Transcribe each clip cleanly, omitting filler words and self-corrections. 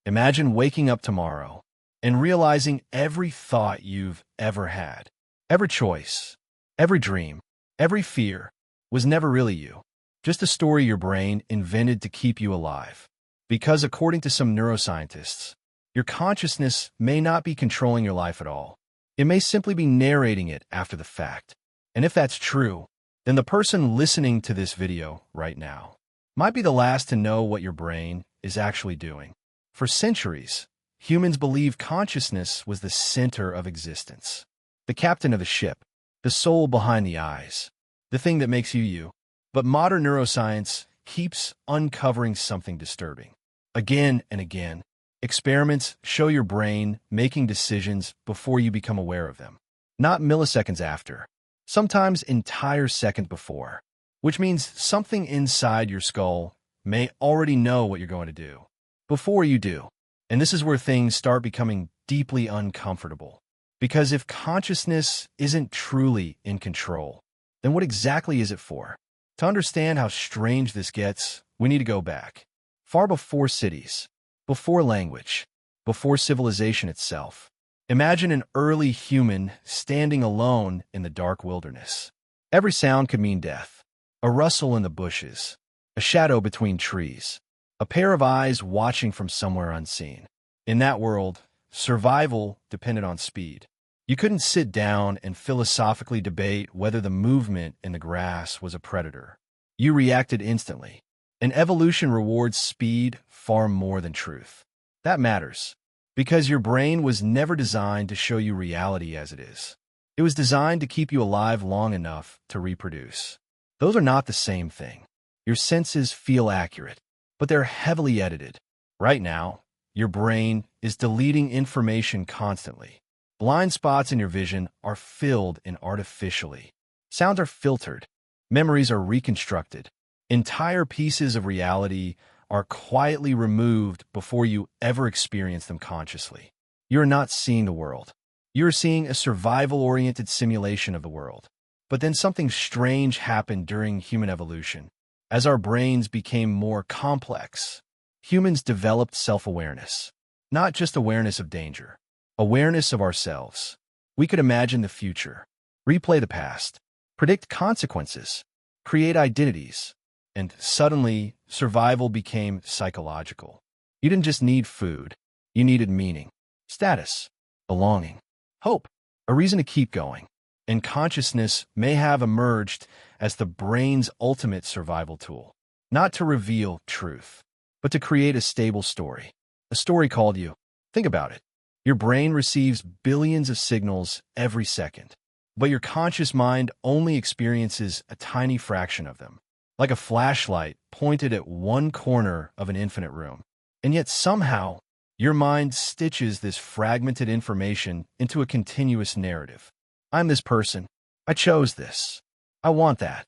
Imagine waking up tomorrow and realizing every thought you've ever had, every choice, every dream, every fear was never really you, just a story your brain invented to keep you alive. Because according to some neuroscientists, your consciousness may not be controlling your life at all. It may simply be narrating it after the fact. And if that's true, then the person listening to this video right now might be the last to know what your brain is actually doing. For centuries, humans believed consciousness was the center of existence, the captain of the ship, the soul behind the eyes, the thing that makes you you. But modern neuroscience keeps uncovering something disturbing. Again and again, experiments show your brain making decisions before you become aware of them, not milliseconds after, sometimes entire second before, which means something inside your skull may already know what you're going to do before you do. And this is where things start becoming deeply uncomfortable. Because if consciousness isn't truly in control, then what exactly is it for? To understand how strange this gets, we need to go back, far before cities, before language, before civilization itself. Imagine an early human standing alone in the dark wilderness. Every sound could mean death. A rustle in the bushes, a shadow between trees, a pair of eyes watching from somewhere unseen. In that world, survival depended on speed. You couldn't sit down and philosophically debate whether the movement in the grass was a predator. You reacted instantly. And evolution rewards speed far more than truth. That matters, because your brain was never designed to show you reality as it is. It was designed to keep you alive long enough to reproduce. Those are not the same thing. Your senses feel accurate, but they're heavily edited. Right now, your brain is deleting information constantly. Blind spots in your vision are filled in artificially. Sounds are filtered. Memories are reconstructed. Entire pieces of reality are quietly removed before you ever experience them consciously. You're not seeing the world. You're seeing a survival-oriented simulation of the world. But then something strange happened during human evolution. As our brains became more complex, humans developed self-awareness. Not just awareness of danger, awareness of ourselves. We could imagine the future, replay the past, predict consequences, create identities, and suddenly survival became psychological. You didn't just need food, you needed meaning, status, belonging, hope, a reason to keep going. And consciousness may have emerged as the brain's ultimate survival tool, not to reveal truth, but to create a stable story, a story called you. Think about it. Your brain receives billions of signals every second, but your conscious mind only experiences a tiny fraction of them, like a flashlight pointed at one corner of an infinite room. And yet somehow, your mind stitches this fragmented information into a continuous narrative. I'm this person. I chose this. I want that.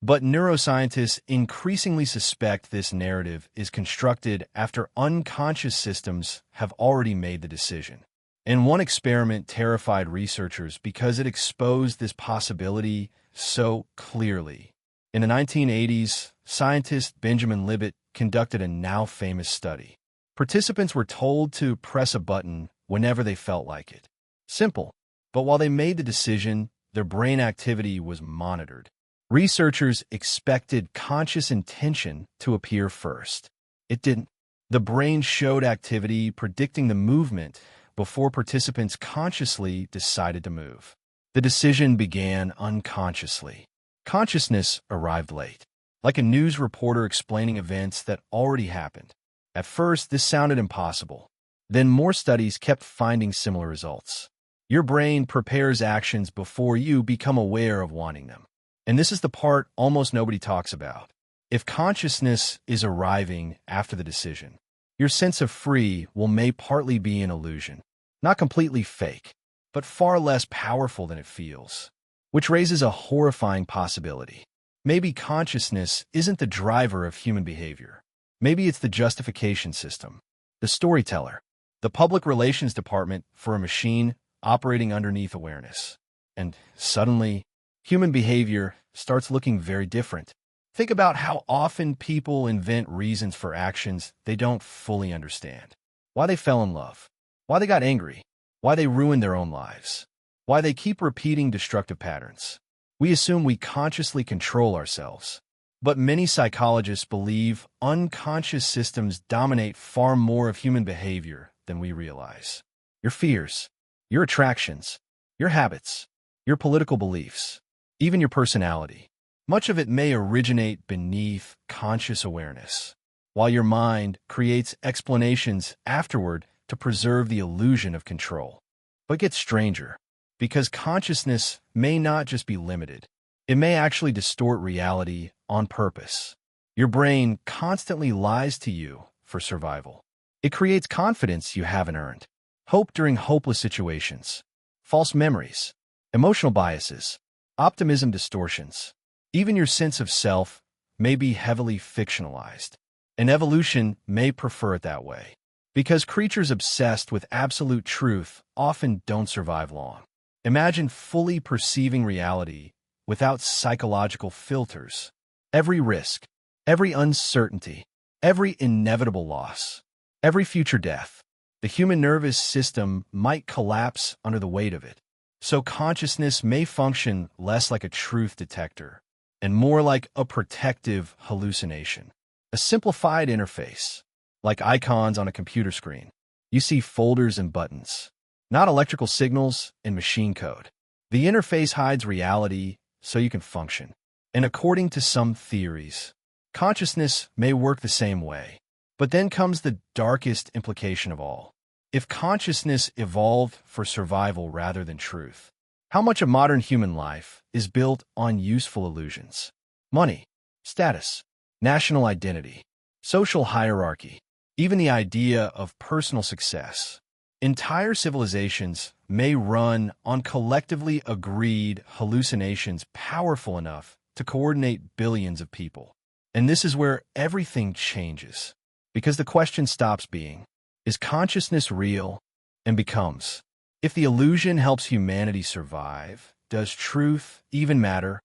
But neuroscientists increasingly suspect this narrative is constructed after unconscious systems have already made the decision. And one experiment terrified researchers because it exposed this possibility so clearly. In the 1980s, scientist Benjamin Libet conducted a now-famous study. Participants were told to press a button whenever they felt like it. Simple. But while they made the decision, their brain activity was monitored. Researchers expected conscious intention to appear first. It didn't. The brain showed activity predicting the movement before participants consciously decided to move. The decision began unconsciously. Consciousness arrived late, like a news reporter explaining events that already happened. At first, this sounded impossible. Then more studies kept finding similar results. Your brain prepares actions before you become aware of wanting them. And this is the part almost nobody talks about. If consciousness is arriving after the decision, your sense of free will may partly be an illusion. Not completely fake, but far less powerful than it feels. Which raises a horrifying possibility. Maybe consciousness isn't the driver of human behavior. Maybe it's the justification system, the storyteller, the public relations department for a machine operating underneath awareness. And suddenly, human behavior starts looking very different. Think about how often people invent reasons for actions they don't fully understand. why they fell in love, why they got angry, why they ruined their own lives, why they keep repeating destructive patterns. We assume we consciously control ourselves, but many psychologists believe unconscious systems dominate far more of human behavior than we realize. Your fears, your attractions, your habits, your political beliefs, even your personality. Much of it may originate beneath conscious awareness, while your mind creates explanations afterward to preserve the illusion of control. But it gets stranger, because consciousness may not just be limited. It may actually distort reality on purpose. Your brain constantly lies to you for survival. It creates confidence you haven't earned, hope during hopeless situations, false memories, emotional biases, optimism distortions. Even your sense of self may be heavily fictionalized, and evolution may prefer it that way, because creatures obsessed with absolute truth often don't survive long. Imagine fully perceiving reality without psychological filters. Every risk, every uncertainty, every inevitable loss, every future death. The human nervous system might collapse under the weight of it. So consciousness may function less like a truth detector and more like a protective hallucination. A simplified interface, like icons on a computer screen. You see folders and buttons, not electrical signals and machine code. The interface hides reality so you can function. And according to some theories, consciousness may work the same way. But then comes the darkest implication of all. If consciousness evolved for survival rather than truth, how much of modern human life is built on useful illusions? Money, status, national identity, social hierarchy, even the idea of personal success. Entire civilizations may run on collectively agreed hallucinations powerful enough to coordinate billions of people. And this is where everything changes, because the question stops being, is consciousness real? And becomes, if the illusion helps humanity survive, does truth even matter?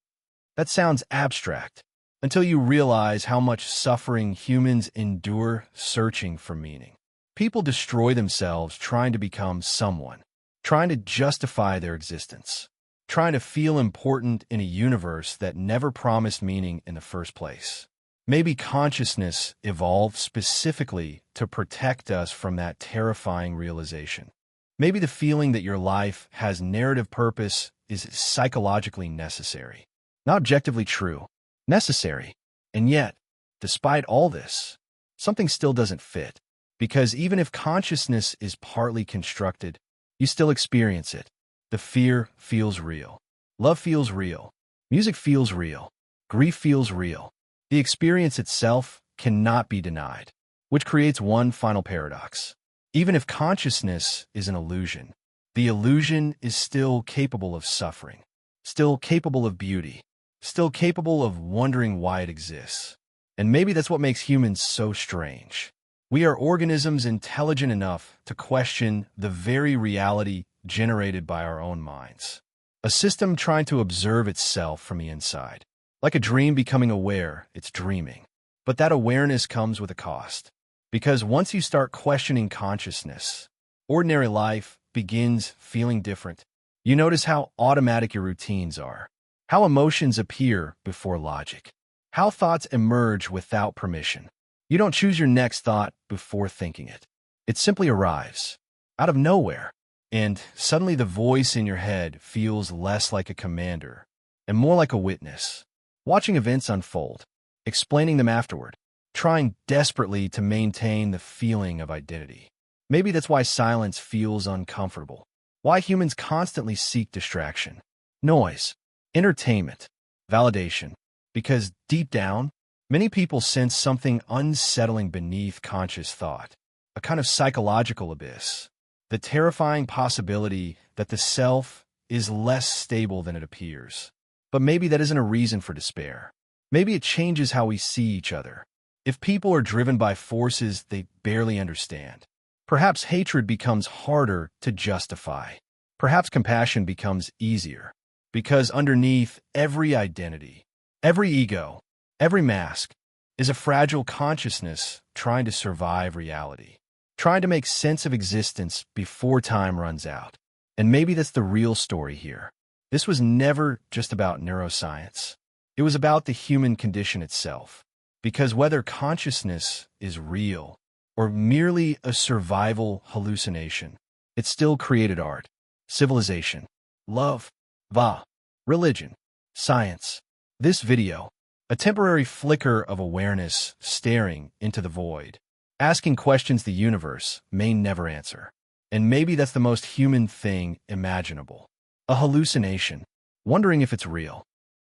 That sounds abstract, until you realize how much suffering humans endure searching for meaning. People destroy themselves trying to become someone, trying to justify their existence, trying to feel important in a universe that never promised meaning in the first place. Maybe consciousness evolved specifically to protect us from that terrifying realization. Maybe the feeling that your life has narrative purpose is psychologically necessary, not objectively true, necessary. And yet, despite all this, something still doesn't fit. Because even if consciousness is partly constructed, you still experience it. The fear feels real. Love feels real. Music feels real. Grief feels real. The experience itself cannot be denied, which creates one final paradox. Even if consciousness is an illusion, the illusion is still capable of suffering, still capable of beauty, still capable of wondering why it exists. And maybe that's what makes humans so strange. We are organisms intelligent enough to question the very reality generated by our own minds. A system trying to observe itself from the inside. Like a dream becoming aware, it's dreaming. But that awareness comes with a cost. Because once you start questioning consciousness, ordinary life begins feeling different. You notice how automatic your routines are, how emotions appear before logic, how thoughts emerge without permission. You don't choose your next thought before thinking it. It simply arrives, out of nowhere. And suddenly the voice in your head feels less like a commander and more like a witness, watching events unfold, explaining them afterward, trying desperately to maintain the feeling of identity. Maybe that's why silence feels uncomfortable, why humans constantly seek distraction, noise, entertainment, validation, because deep down, many people sense something unsettling beneath conscious thought, a kind of psychological abyss, the terrifying possibility that the self is less stable than it appears. But maybe that isn't a reason for despair. Maybe it changes how we see each other. If people are driven by forces they barely understand, perhaps hatred becomes harder to justify. Perhaps compassion becomes easier, because underneath every identity, every ego, every mask is a fragile consciousness trying to survive reality, trying to make sense of existence before time runs out. And maybe that's the real story here. This was never just about neuroscience. It was about the human condition itself. Because whether consciousness is real or merely a survival hallucination, it still created art, civilization, love, religion, science. This video, a temporary flicker of awareness staring into the void, asking questions the universe may never answer. And maybe that's the most human thing imaginable. A hallucination, wondering if it's real.